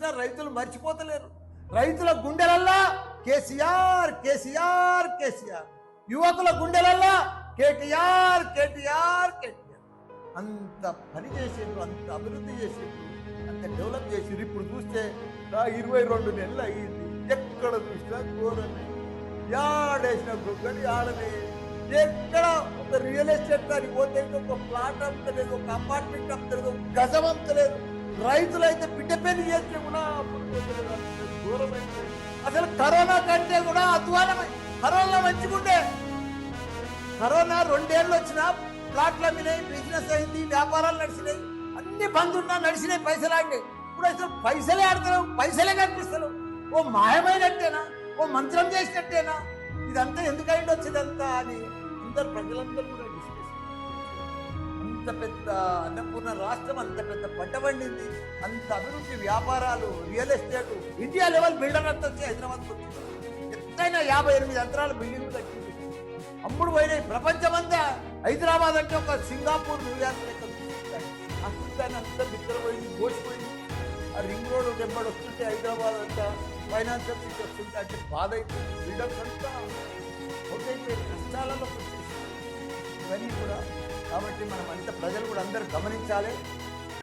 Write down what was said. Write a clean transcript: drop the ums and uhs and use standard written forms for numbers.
చేసినా రైతులు మర్చిపోతలేరు. రైతుల గుండెలల్లా కేసీఆర్ కేసీఆర్ కేసీఆర్, యువకుల గుండెలల్లా కేటీఆర్ కేటీఆర్ కేటీఆర్. అంత పని చేసేది, అంత అభివృద్ధి చేసేది, అంత డెవలప్ చేసేది. ఇప్పుడు చూస్తే 22 నెలలు అయ్యింది, ఎక్కడ చూసినా ఘోరమే. యాడేసిన గొగ్గని ఆడనే. ఎక్కడ ఒక రియల్ ఎస్టేట్ దానికి పోతే ఒక ప్లాట్ అమ్మలేదు, ఒక అపార్ట్మెంట్ అమ్మలేదు, ఒక గజం అమ్మలేదు. రైతులైతే బిడ్డ పెళ్లి చేస్తే కూడా ఘోరమైంది. అసలు కరోనా కంటే కూడా అధ్వానమై. కరోనా మంచిగుండే, కరోనా 2 ఏళ్ళు వచ్చినా ప్లాట్లు అమ్మినాయి, బిజినెస్ అయింది, వ్యాపారాలు నడిచినాయి, అన్ని బంద్ ఉన్నా నడిచినాయి, పైసలు ఆడినాయి. ఇప్పుడు అసలు పైసలే ఆడతలేవు, పైసలే కనిపిస్తలేవు. ఓ మాయమైనట్టేనా, ఓ మంత్రం చేసినట్టేనా, ఇదంతా ఎందుకైంది వచ్చిందంతా అని అందరు ప్రజలందరూ కూడా డిస్కస్. అంత పెద్ద అన్నపూర్ణ రాష్ట్రం, అంత పెద్ద పంట పండింది, అంత అభివృద్ధి, వ్యాపారాలు, real estate, India level builder అంతా వచ్చి హైదరాబాద్కి వచ్చింది. ఎత్తైన 58 అంతరాల బిల్డింగ్లు కట్టింది, అమ్ముడు పోయినాయి. ప్రపంచమంతా హైదరాబాద్ అంటే ఒక సింగపూర్, న్యూయార్క్ లెక్క అసలు అంతా బిత్తరపోయింది, గోసిపోయింది. ఆ రింగ్ రోడ్ దెబ్బడు వస్తుంటే హైదరాబాద్ అంతా ఫైనాన్షియల్ సిటీ వస్తుంటే అంటే బాధ అయిపోయింది. బిల్డర్స్ అంతా ఒకైతే కష్టాలలో వచ్చేసి ఇవన్నీ కూడా. కాబట్టి మనం అంత ప్రజలు కూడా అందరూ గమనించాలి.